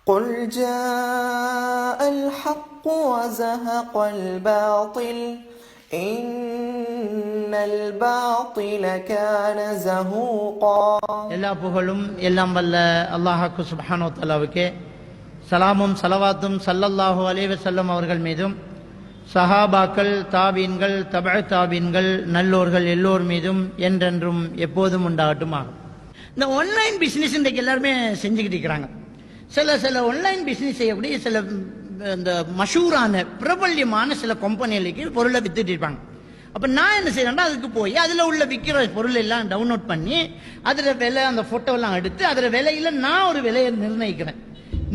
قل جاء الحق وزهق الباطل إن الباطل كان زهوقا. எல்லா புகழும் எல்லாம் வல்ல அல்லாஹ்வுக்கு சுப்ஹானஹு வ தஆலாவுக்கே, சலாமும் சலவாத்தும் ஸல்லல்லாஹு அலைஹி வஸல்லம் அவர்கள் மீதும், சஹாபாக்கள், தாபீன்கள், தபஅ தாபீன்கள், நல்லோர்கள் எல்லோர் மீதும் என்றென்றும் எப்போதும் உண்டாகட்டுமாக. இந்த ஆன்லைன் பிசினஸ் இன்றைக்கு எல்லாருமே செஞ்சுக்கிட்டு இருக்கிறாங்க. சில ஆன்லைன் பிசினஸ் செய்யக்கூடிய சில இந்த மஷூரான பிரபல்யமான சில கம்பெனிகளுக்கு பொருளை வித்துட்டு இருப்பாங்க. அப்ப நான் என்ன செய்யறேன்னா, அதுக்கு போய் அதுல உள்ள விற்கிற பொருள் எல்லாம் டவுன்லோட் பண்ணி அதுல விலை, அந்த போட்டோ எல்லாம் எடுத்து அதுல விலையில நான் ஒரு விலையை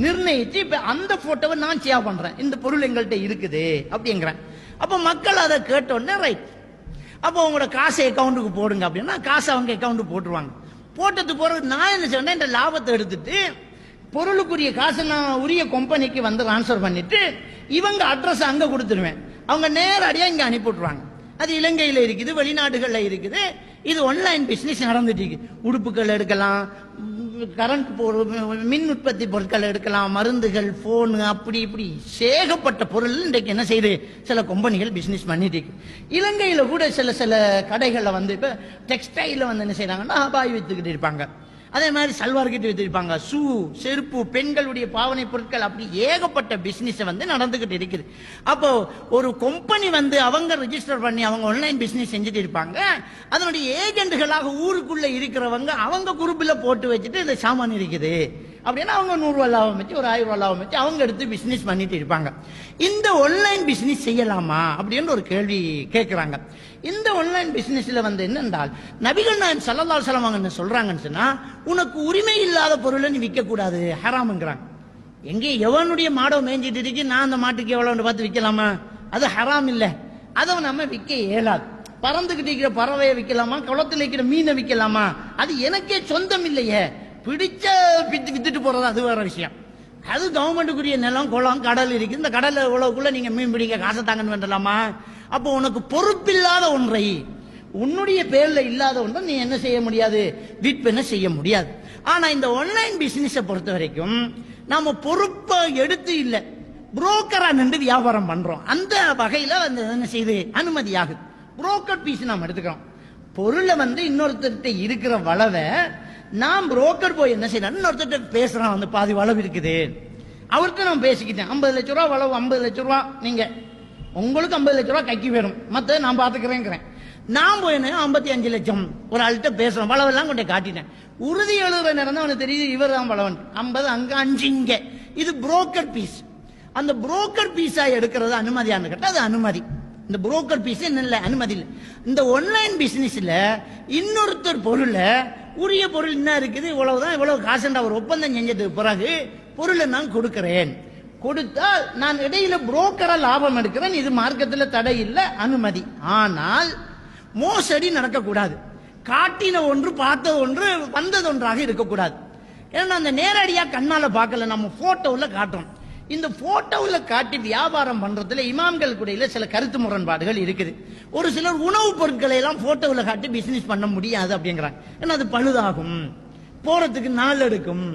நிர்ணயிச்சு இப்ப அந்த போட்டோவை நான் ஷேர் பண்றேன். இந்த பொருள் எங்கள்கிட்ட இருக்குது அப்படிங்கிறேன். அப்ப மக்கள் அதை கேட்டோடனே ரைட், அப்போ உங்களோட காசை அக்கௌண்ட்டுக்கு போடுங்க அப்படின்னா காசை அவங்க அக்கௌண்ட்டுக்கு போட்டுருவாங்க. போட்டது போறது நான் என்ன செய்யறேன், இந்த லாபத்தை எடுத்துட்டு பொருளுக்குரிய காசை நான் உரிய கம்பெனிக்கு வந்து ட்ரான்ஸ்ஃபர் பண்ணிட்டு இவங்க அட்ரஸ் அங்க கொடுத்துருவேன். அவங்க நேரடியா இங்க அனுப்பிவிட்டுருவாங்க. அது இலங்கையில இருக்குது, வெளிநாடுகள்ல இருக்குது. இது ஆன்லைன் பிசினஸ் நடந்துட்டு இருக்கு. உடுப்புகள் எடுக்கலாம், கரண்ட் மின் உற்பத்தி பொருட்கள் எடுக்கலாம், மருந்துகள், போன், அப்படி இப்படி சேகப்பட்ட பொருள் இன்றைக்கு என்ன செய்யுது, சில கம்பெனிகள் பிசினஸ் பண்ணிட்டு இருக்கு. இலங்கையில கூட சில கடைகள்ல வந்து இப்ப டெக்ஸ்டைல வந்து என்ன செய்யறாங்கன்னா பாய் வித்துக்கிட்டு இருப்பாங்க. அதே மாதிரி சல்வார் கிட்ட வித்திருப்பாங்க, ஷூ, செருப்பு, பெண்களுடைய பாவனை பொருட்கள், அப்படி ஏகப்பட்ட பிசினஸ் வந்து நடந்துகிட்டு இருக்குது. அப்போ ஒரு கம்பெனி வந்து அவங்க ரெஜிஸ்டர் பண்ணி அவங்க ஆன்லைன் பிசினஸ் செஞ்சுட்டு இருப்பாங்க. அதனுடைய ஏஜென்ட்களாக ஊருக்குள்ள இருக்கிறவங்க அவங்க குரூப்பில் போட்டு வச்சுட்டு இந்த சாமான் இருக்குது அப்படின்னா அவங்க 100 ரூபா லாபம் வச்சு, ஒரு 1000 ரூபா லாபம் வச்சு அவங்க எடுத்து பிசினஸ் பண்ணிட்டு இருப்பாங்க. இந்த ஆன்லைன் பிசினஸ் செய்யலாமா அப்படின்னு ஒரு கேள்வி கேட்கிறாங்க. இந்த ஆன்லைன் பிசினஸ்ல வந்து என்னென்றால், நபிகள் நாயகம் ஸல்லல்லாஹு அலைஹி வஸல்லம் என்ன சொல்றாங்கன்னு சொன்னா, உனக்கு உரிமை இல்லாத பொருளை நீ விற்க கூடாது, ஹராம்ங்கறாங்க. எங்கே எவனுடைய மாடை மேய்ஞ்சிட்டு இருக்கு, நான் அந்த மாட்டுக்கு எவ்வளவு பார்த்து விற்கலாமா? அது ஹராம் இல்ல, அதை நம்ம விற்க இயலாது. பறந்துகிட்டு இருக்கிற பறவையை விற்கலாமா, குளத்தில் இருக்கிற மீனை விற்கலாமா? அது எனக்கே சொந்தம் இல்லையே, பிடிச்ச வித்துட்டு போறது அது வேற விஷயம். அது கவர்மெண்ட்டுக்குரிய நிலம், குளம், கடல் இருக்கு. இந்த கடல்ல உழவுக்குள்ள நீங்க மீன் பிடிக்க காசை தாங்கன்னு வேண்டலாமா? அப்போ உனக்கு பொறுப்பில்லாத ஒன்றை, உன்னுடைய பேர்ல இல்லாத ஒன்றை நீ என்ன செய்ய முடியாது, விற்பனை செய்ய முடியாது. ஆனா இந்த ஆன்லைன் பிசினஸ் பொறுத்த வரைக்கும் நாம பொறுப்பை எடுத்து இல்ல, புரோக்கரா நின்று வியாபாரம் பண்றோம். அந்த வகையில வந்து என்ன செய்யுது, அனுமதியாகுது. புரோக்கர் பீஸ் நாம் எடுத்துக்கிறோம். பொருளை வந்து இன்னொருத்தர்கிட்ட இருக்கிற வளவை நான் புரோக்கர் போய் என்ன செய்யறேன், இன்னொருத்தர் பேசுறான், வந்து பாதி வளவு இருக்குது, அவர்கிட்ட நான் பேசிக்கிட்டேன், 50 லட்ச ரூபா வளவு, 50 லட்ச ரூபா நீங்க, உங்களுக்கு 50 லட்ச ரூபா கைக்கு வேணும், மத்த நான் பாத்துக்கிறேங்கிறேன். நான் போய் 55 லட்சம் ஒரு ஆள்கிட்ட பேசுறேன், வளவெல்லாம் கொண்டு காட்டிட்டேன். உறுதி எழுதுற நேரம் தான் அவனுக்கு தெரியுது இவர் தான் வளவன், 50 அங்க 5 இங்க. இது புரோக்கர் பீஸ். அந்த புரோக்கர் பீஸா எடுக்கிறது அனுமதியான்னு கேட்டா அது அனுமதி. இந்த புரோக்கர் பீஸ் என்ன அனுமதி இல்லை. இந்த ஆன்லைன் பிசினஸ்ல இன்னொருத்தர் பொருளை, உரிய பொருள் என்ன இருக்குது, இவ்வளவுதான், இவ்வளவு காசுண்டா ஒரு ஒப்பந்தம் செஞ்சதுக்கு பிறகு பொருளை நான் கொடுக்கிறேன். கொடுத்தால் நான் இடையில புரோக்கரா லாபம் எடுக்கிறேன். இது மார்க்கத்தில் தடை இல்லை, அனுமதி. ஆனால் மோசடி நடக்கக்கூடாது. காட்டின ஒன்று, பார்த்த ஒன்று, வந்தது ஒன்றாக இருக்கக்கூடாது. ஏன்னா அந்த நேரடியா கண்ணால பார்க்கல, நம்ம போட்டோல காட்டுறோம். இந்த போட்டோல காட்டி வியாபாரம் பண்றதுல இமாம்கள் கூடையில சில கருத்து முரண்பாடுகள் இருக்குது. ஒரு சிலர் உணவுப் பொருட்களை எல்லாம் போட்டோல காட்டி பிசினஸ் பண்ண முடியாது அப்படிங்கிறாங்க. ஏன்னா அது பழுதாகும், போறதுக்கு நாள் எடுக்கும்,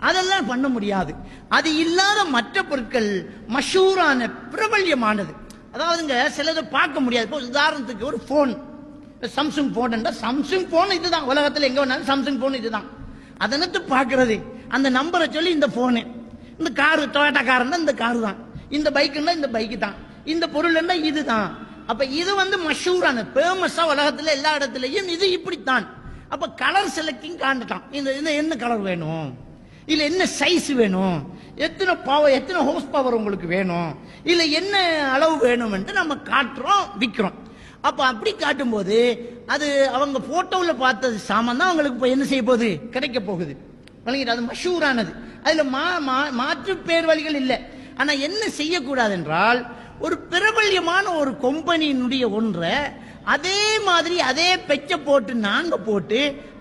அதெல்லாம் பண்ண முடியாது. அது இல்லாத மற்ற பொருட்கள் மஷூரான பிரபல்யமானது, அதாவதுங்க சிலதை பார்க்க முடியாது. இப்போ உதாரணத்துக்கு ஒரு phone, Samsung phone, Samsung phone இதுதான், உலகத்தில் எங்க வேணாலும் சாம்சங் போன் இதுதான். அதனத்து பார்க்கறது, அந்த நம்பரை சொல்லி இந்த போனு, இந்த காரு டொயோட்டா காருன்னா இந்த காரு தான், இந்த பைக்குன்னா இந்த பைக்கு தான், இந்த பொருள் இதுதான். அப்ப இது வந்து மஷூரான பேமஸா உலகத்துல எல்லா இடத்துலயும் இது இப்படித்தான். அப்ப கலர் செலக்டிங் காண்டலாம், இந்த என்ன கலர் வேணும், இல்ல என்ன சைஸ் வேணும், எத்தனை பவர், எத்தனை ஹோஸ் பவர் உங்களுக்கு வேணும், இல்ல என்ன அளவு வேணும் என்று நம்ம காட்டுறோம், விற்கிறோம். அப்ப அப்படி காட்டும் போது அது அவங்க போட்டோல பார்த்தது சாமான் தான் அவங்களுக்கு இப்ப என்ன செய்ய போகுது, கிடைக்க போகுது. அது மஷூரானது, அதுல மாற்று பேர் வழிகள் இல்லை. ஆனா என்ன செய்யக்கூடாது என்றால், ஒரு பிரபல்யமான ஒரு கம்பெனியினுடைய ஒன்றை அதே மாதிரி அதே பெச்ச போட்டு நாங்க போட்டு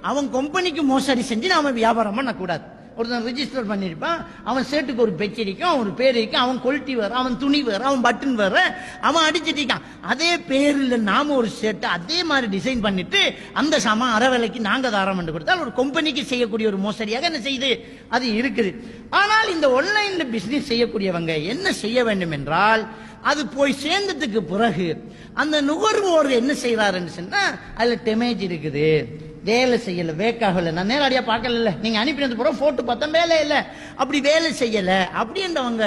அவன் கம்பெனிக்கு மோசடி செஞ்சு நாம வியாபாரம் பண்ணக்கூடாது. ஒருத்தன் ரிஜிஸ்டர் பண்ணியிருப்பான், அவன் சேட்டுக்கு ஒரு பெச்சு இருக்கும், அவன் ஒரு பேர் இருக்கும், அவன் கொல்ட்டி வேற, அவன் துணி வேற, அவன் பட்டன் வேற, அவன் அடிச்சிட்டு இருக்கான். அதே பேரில் நாம ஒரு ஷர்ட் அதே மாதிரி டிசைன் பண்ணிட்டு அந்த சாமான் அரை விலைக்கு நாங்க தாரம் என்று கொடுத்தால் ஒரு கம்பெனிக்கு செய்யக்கூடிய ஒரு மோசடியாக என்ன செய்யுது, அது இருக்குது. ஆனால் இந்த ஆன்லைன்ல பிசினஸ் செய்யக்கூடியவங்க என்ன செய்ய வேண்டும் என்றால், அது போய் சேர்ந்ததுக்கு பிறகு அந்த நுகர்வோர் என்ன செய்யறாருன்னு சொன்னா, அதுல டேமேஜ் இருக்குது, வேலை செய்யல, வேக்காகல, நான் நேரடியா பார்க்கல, நீங்க அனுப்பினது போற போட்டோ பார்த்தா வேலை இல்லை, அப்படி வேலை செய்யல அப்படின்றவங்க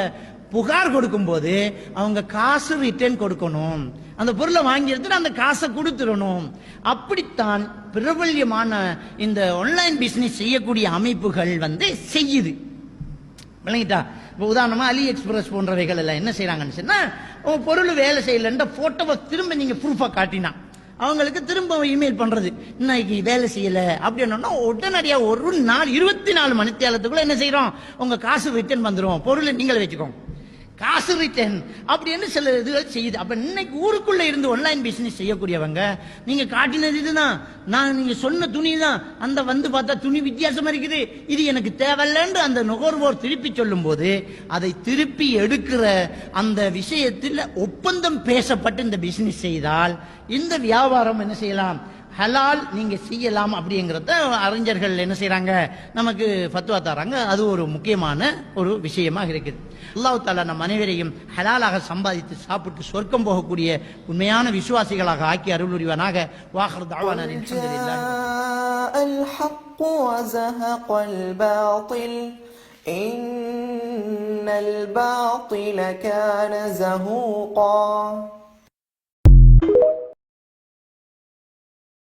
புகார் கொடுக்கும் போது அவங்க காசு ரிட்டர்ன் கொடுக்கணும், அந்த பொருளை வாங்கி எடுத்துட்டு அந்த காசை கொடுத்துடணும். அப்படித்தான் பிரபல்யமான இந்த ஆன்லைன் பிசினஸ் செய்யக்கூடிய அமைப்புகள் செய்யுது. விளங்கிட்டா? இப்போ உதாரணமா அலி எக்ஸ்பிரஸ் போன்றவைகள் எல்லாம் என்ன செய்யறாங்கன்னு சொன்னா, உங்க பொருள் வேலை செய்யலன்ற போட்டோவை திரும்ப நீங்க ப்ரூஃபா காட்டினா அவங்களுக்கு திரும்ப இமெயில் பண்றது, இன்னைக்கு வேலை செய்யல அப்படின்னா உடனடியாக ஒரு நாள் 24 மணி நேரத்துக்குள்ள என்ன செய்யறோம், உங்க காசு ரிட்டர்ன் வந்துடும், பொருளை நீங்களே வச்சுக்கோங்க, காசு ரிட்டர்ன் அப்படின்னு சில இதுகள் செய்யுது. அப்ப இன்னைக்கு ஊருக்குள்ள இருந்து ஆன்லைன் பிசினஸ் செய்யக்கூடியவங்க, நீங்க காட்டினது இதுதான், நான் நீங்க சொன்ன துணி தான், அந்த பார்த்தா துணி வித்தியாசமா இருக்குது, இது எனக்கு தேவையில்லைன்னு அந்த நுகர்வோர் திருப்பி சொல்லும் போது அதை திருப்பி எடுக்கிற அந்த விஷயத்தில் ஒப்பந்தம் பேசப்பட்டு இந்த பிசினஸ் செய்தால் இந்த வியாபாரம் என்ன செய்யலாம், ஹலால் நீங்க செய்யலாம் அப்படிங்கறத அறிஞர்கள் என்ன செய்யறாங்க, நமக்கு ஃபத்வா தராங்க. அது ஒரு முக்கியமான ஒரு விஷயமாக இருக்குது. அல்லாஹ் தஆலா நம் அனைவரையும் ஹலாலாக சம்பாதித்து சாப்பிட்டு சொர்க்கம் போகக்கூடிய உண்மையான விசுவாசிகளாக ஆக்கி அருள் புரிவானாக. வாஹிர் தஅவானா அல்ஹம்துலில்லாஹ். அல் ஹக் வஸஹகல் பாத்தில் இன்னல் பாத்தில கான ஸஹூகா.